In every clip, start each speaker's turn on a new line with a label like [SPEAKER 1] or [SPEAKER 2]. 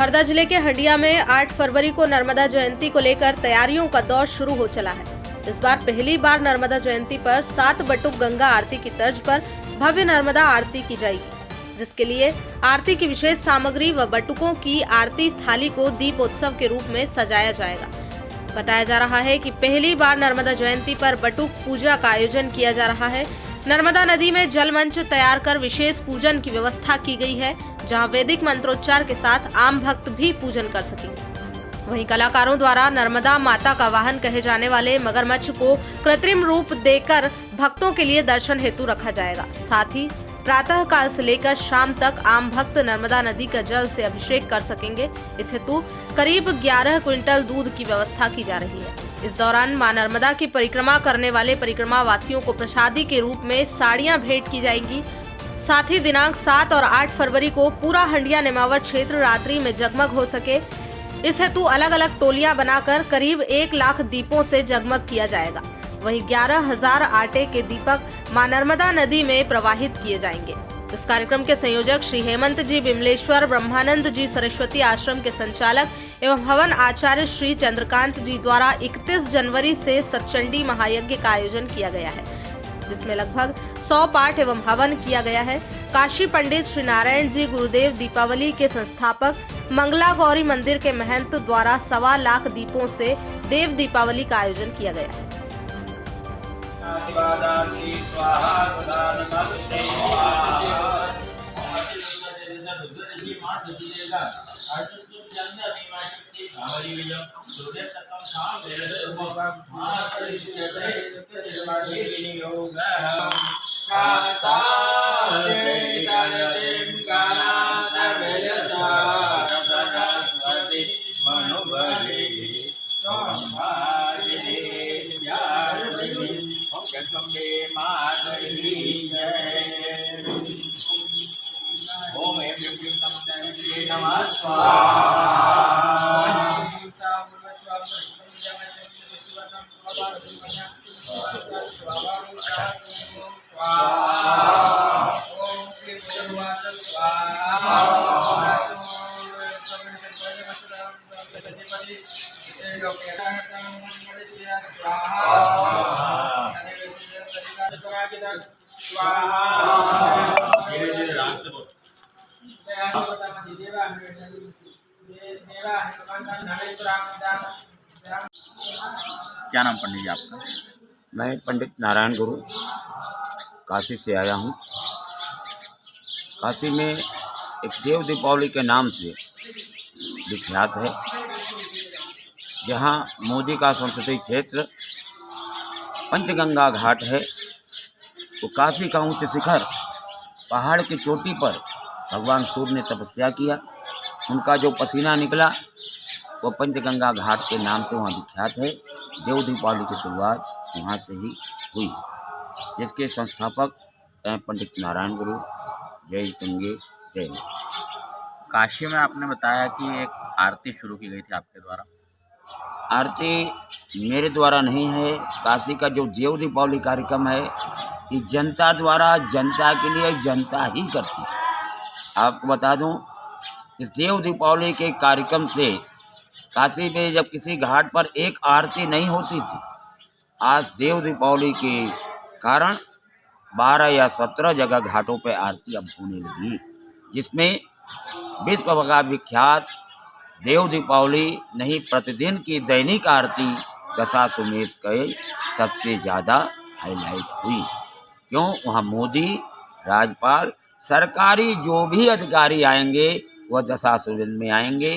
[SPEAKER 1] हरदा जिले के हंडिया में 8 फरवरी को नर्मदा जयंती को लेकर तैयारियों का दौर शुरू हो चला है। इस बार पहली बार नर्मदा जयंती पर 7 बटुक गंगा आरती की तर्ज पर भव्य नर्मदा आरती की जाएगी, जिसके लिए आरती की विशेष सामग्री व बटुकों की आरती थाली को दीपोत्सव के रूप में सजाया जाएगा। बताया जा रहा है कि पहली बार नर्मदा जयंती पर बटुक पूजा का आयोजन किया जा रहा है। नर्मदा नदी में जल मंच तैयार कर विशेष पूजन की व्यवस्था की गई है, जहां वैदिक मंत्रोच्चार के साथ आम भक्त भी पूजन कर सकेंगे। वहीं कलाकारों द्वारा नर्मदा माता का वाहन कहे जाने वाले मगरमच्छ को कृत्रिम रूप देकर भक्तों के लिए दर्शन हेतु रखा जाएगा। साथ ही प्रातः काल से लेकर शाम तक आम भक्त नर्मदा नदी का जल से अभिषेक कर सकेंगे। इस हेतु करीब 11 क्विंटल दूध की व्यवस्था की जा रही है। इस दौरान मां नर्मदा की परिक्रमा करने वाले परिक्रमा वासियों को प्रसादी के रूप में साड़ियां भेंट की जाएंगी। साथ ही दिनांक 7 और 8 फरवरी को पूरा हंडिया नेमावर क्षेत्र रात्रि में जगमग हो सके, इस हेतु अलग अलग टोलियां बनाकर करीब 1 लाख दीपों से जगमग किया जाएगा। वहीं 11,000 आटे के दीपक मां नर्मदा नदी में प्रवाहित किए जाएंगे। इस कार्यक्रम के संयोजक श्री हेमंत जी विमलेश्वर ब्रह्मानंद जी सरस्वती आश्रम के संचालक एवं हवन आचार्य श्री चंद्रकांत जी द्वारा 31 जनवरी से सतचंडी महायज्ञ का आयोजन किया गया है, जिसमें लगभग 100 पाठ एवं हवन किया गया है। काशी पंडित श्री नारायण जी गुरुदेव दीपावली के संस्थापक मंगला गौरी मंदिर के महंत द्वारा 1.25 लाख दीपों से देव दीपावली का आयोजन किया गया है।
[SPEAKER 2] क्या नाम पंडित जी आपका?
[SPEAKER 3] मैं पंडित नारायण गुरु काशी से आया हूँ। काशी में एक देव दीपावली के नाम से विख्यात है, जहाँ मोदी का संसदीय क्षेत्र पंचगंगा घाट है। तो काशी का उच्च शिखर पहाड़ की चोटी पर भगवान सूर्य ने तपस्या किया, उनका जो पसीना निकला वो पंचगंगा घाट के नाम से वहाँ विख्यात है। देव दीपावली की शुरुआत वहाँ से ही हुई, जिसके संस्थापक पंडित नारायण गुरु। जय गंगे जय मां।
[SPEAKER 2] काशी में आपने बताया कि एक आरती शुरू की गई थी आपके द्वारा।
[SPEAKER 3] आरती मेरे द्वारा नहीं है। काशी का जो देव दीपावली कार्यक्रम है, ये जनता द्वारा, जनता के लिए जनता ही करती है। आपको बता दूं, इस देव दीपावली के कार्यक्रम से काशी में जब किसी घाट पर एक आरती नहीं होती थी, आज देव दीपावली के कारण 12 या 17 जगह घाटों पर आरती अब होने लगी, जिसमें विश्व का विख्यात देव दीपावली नहीं, प्रतिदिन की दैनिक आरती दशाश्वमेध के सबसे ज़्यादा हाईलाइट हुई। क्यों? वहाँ मोदी, राज्यपाल, सरकारी जो भी अधिकारी आएंगे वह दशाश्वमेध में आएंगे।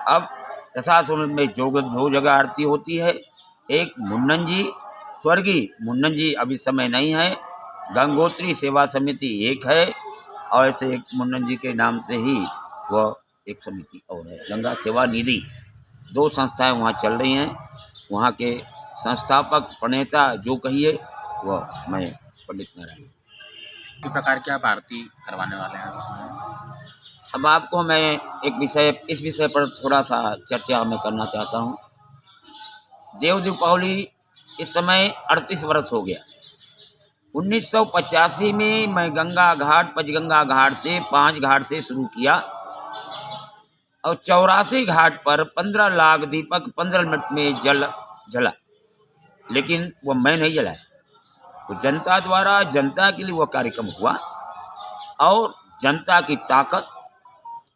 [SPEAKER 3] अब दशाश्वमेध में दो जगह आरती होती है। एक मुन्नन जी, स्वर्गीय मुन्नन जी अभी समय नहीं है, गंगोत्री सेवा समिति एक है, और ऐसे एक मुन्नन जी के नाम से ही वह एक समिति और है, गंगा सेवा निधि। 2 संस्थाएं वहाँ चल रही हैं। वहाँ के संस्थापक प्रणेता जो कहिए वह मैं पंडित नारायण।
[SPEAKER 2] किस प्रकार की आप आरती करवाने वाले हैं उसमें?
[SPEAKER 3] अब आपको मैं इस विषय पर थोड़ा सा चर्चा मैं करना चाहता हूँ। देव दीपावली इस समय 38 वर्ष हो गया। 1985 में मैं गंगा घाट, पंचगंगा घाट से 5 घाट से शुरू किया। और 84 घाट पर 15 लाख दीपक 15 मिनट में जला, लेकिन वो मैं नहीं जलाया। वो जनता द्वारा जनता के लिए वो कार्यक्रम हुआ और जनता की ताकत,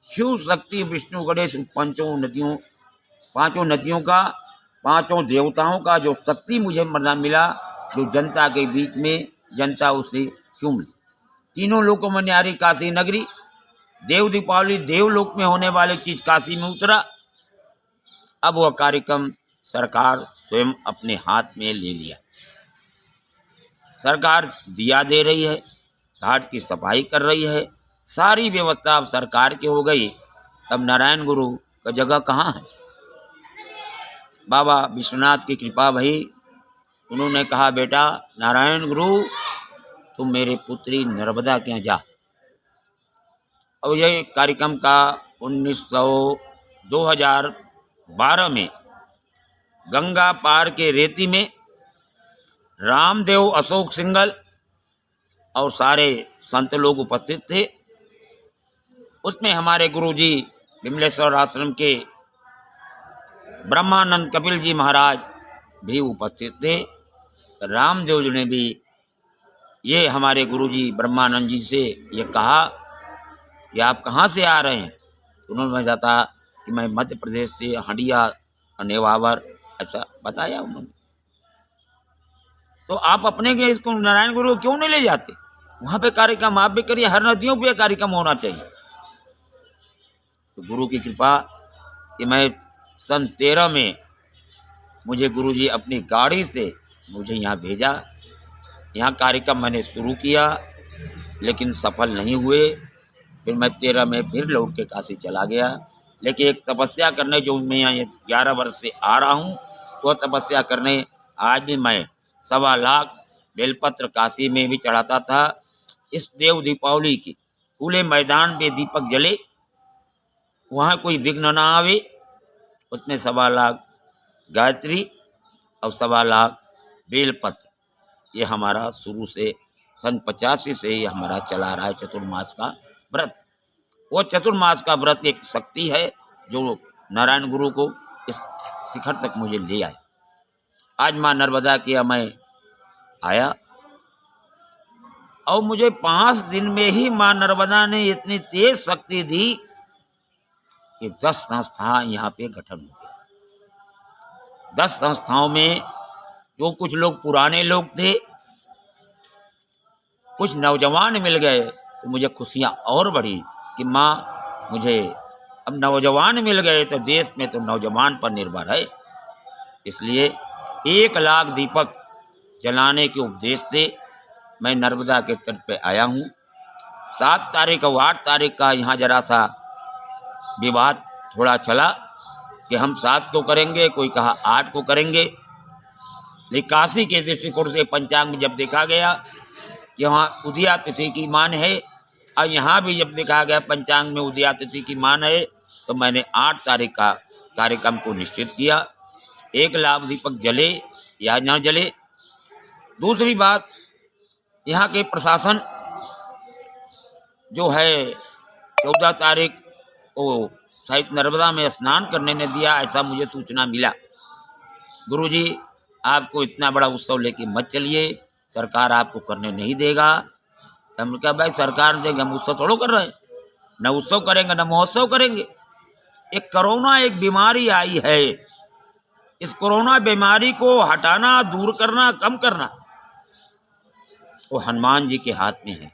[SPEAKER 3] शिव शक्ति विष्णु गणेश पांचों नदियों का, पांचों देवताओं का जो शक्ति मुझे मरना मिला, जो जनता के बीच में जनता उसे चूम ली। तीनों लोकों में न्यारी काशी नगरी, देव दीपावली देवलोक में होने वाली चीज काशी में उतरा। अब वह कार्यक्रम सरकार स्वयं अपने हाथ में ले लिया। सरकार दिया दे रही है, घाट की सफाई कर रही है, सारी व्यवस्था अब सरकार की हो गई। तब नारायण गुरु का जगह कहाँ है? बाबा विश्वनाथ की कृपा भई, उन्होंने कहा बेटा नारायण गुरु तुम मेरे पुत्री नर्मदा के यहाँ जा। और यह कार्यक्रम का 2012 में गंगा पार के रेती में रामदेव, अशोक सिंघल और सारे संत लोग उपस्थित थे। उसमें हमारे गुरुजी विमलेश्वर आश्रम के ब्रह्मानंद कपिल जी महाराज भी उपस्थित थे। रामदेव जी ने भी ये हमारे गुरुजी ब्रह्मानंद जी से ये कहा कि आप कहाँ से आ रहे हैं? तो उन्होंने बताया कि मैं मध्य प्रदेश से हंडिया नेवावर, ऐसा बताया उन्होंने। तो आप अपने के इसको नारायण गुरु क्यों नहीं ले जाते? वहाँ पे कार्यक्रम आप भी करिए, हर नदियों पे कार्यक्रम होना चाहिए। तो गुरु की कृपा कि मैं सन 13 में मुझे गुरुजी अपनी गाड़ी से मुझे यहाँ भेजा। यहाँ कार्यक्रम मैंने शुरू किया लेकिन सफल नहीं हुए। फिर मैं 13 में फिर लौट के काशी चला गया। लेकिन एक तपस्या करने जो मैं यहाँ 11 वर्ष से आ रहा हूँ, वह तपस्या करने आज भी मैं 1.25 लाख बेलपत्र काशी में भी चढ़ाता था। इस देव दीपावली की खुले मैदान पे दीपक जले, वहाँ कोई विघ्न ना आवे, उसमें 1.25 लाख गायत्री और 1.25 लाख बेलपत्र, ये हमारा शुरू से सन 85 से ये हमारा चला रहा है चतुर्मास का व्रत। वो चतुर्मास का व्रत एक शक्ति है जो नारायण गुरु को इस शिखर तक मुझे ले आए। आज माँ नर्मदा के मैं आया और मुझे 5 दिन में ही माँ नर्मदा ने इतनी तेज शक्ति दी कि 10 संस्था यहाँ पे गठन हो गए। 10 संस्थाओं में जो कुछ लोग पुराने लोग थे, कुछ नौजवान मिल गए, तो मुझे खुशियाँ और बढ़ी कि माँ मुझे अब नौजवान मिल गए, तो देश में तो नौजवान पर निर्भर है। इसलिए 1 लाख दीपक जलाने के उपदेश से मैं नर्मदा के तट पे आया हूँ। 7 तारीख और 8 तारीख का यहाँ जरा सा विवाद थोड़ा चला कि हम 7 को करेंगे, कोई कहा 8 को करेंगे। लेकिन काशी के दृष्टिकोण से पंचांग में जब देखा गया कि वहाँ उदया तिथि की मान है और यहाँ भी जब देखा गया पंचांग में उदया तिथि की मान है, तो मैंने 8 तारीख का कार्यक्रम को निश्चित किया। 1 लाख दीपक जले या न जले। दूसरी बात, यहाँ के प्रशासन जो है 14 तारीख को शायद नर्मदा में स्नान करने ने दिया, ऐसा मुझे सूचना मिला। गुरुजी आपको इतना बड़ा उत्सव लेके मत चलिए, सरकार आपको करने नहीं देगा। हमने कहा भाई सरकार देंगे, हम उत्सव थोड़ा कर रहे हैं, न उत्सव करेंगे न महोत्सव करेंगे। एक कोरोना एक बीमारी आई है, इस कोरोना बीमारी को हटाना, दूर करना, कम करना वो हनुमान जी के हाथ में है।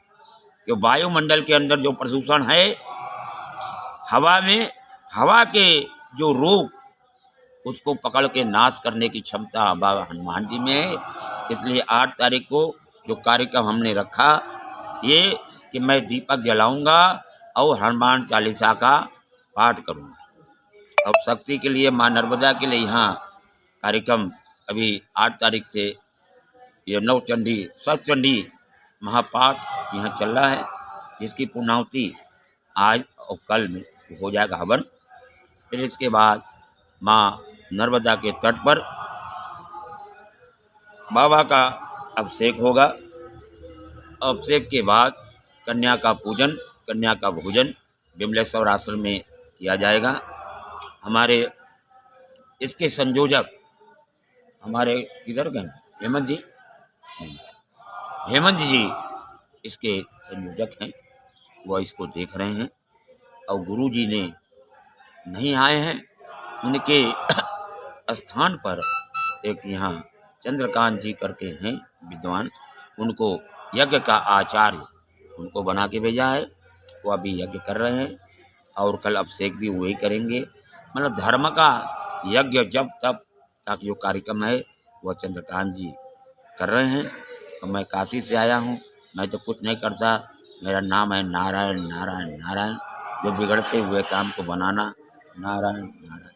[SPEAKER 3] जो वायुमंडल के अंदर जो प्रदूषण है, हवा में, हवा के जो रोग, उसको पकड़ के नाश करने की क्षमता बाबा हनुमान जी में है। इसलिए 8 तारीख को जो कार्यक्रम हमने रखा, ये कि मैं दीपक जलाऊंगा और हनुमान चालीसा का पाठ करूंगा। और शक्ति के लिए, माँ नर्मदा के लिए यहाँ कार्यक्रम अभी 8 तारीख से ये नवचंडी सतचंडी महापाठ यहाँ चल रहा है, जिसकी पूर्णाहुति आज और कल में हो जाएगा हवन। फिर इसके बाद माँ नर्मदा के तट पर बाबा का अभिषेक होगा। अभिषेक के बाद कन्या का पूजन, कन्या का भोजन विमलेश्वर आश्रम में किया जाएगा। हमारे इसके संयोजक हमारे किधर गए, हेमंत जी, नहीं, हेमंत जी इसके संयोजक हैं, वह इसको देख रहे हैं। और गुरु जी ने नहीं आए हैं, उनके स्थान पर एक यहाँ चंद्रकांत जी करके हैं विद्वान, उनको यज्ञ का आचार्य उनको बना के भेजा है। वो अभी यज्ञ कर रहे हैं और कल अभिषेक भी वही करेंगे। मतलब धर्म का यज्ञ जब तब का जो कार्यक्रम है वह चंद्रकांत जी कर रहे हैं। और मैं काशी से आया हूँ, मैं तो कुछ नहीं करता, मेरा नाम है नारायण नारायण नारायण। जो बिगड़ते हुए काम को बनाना, नारायण नारायण।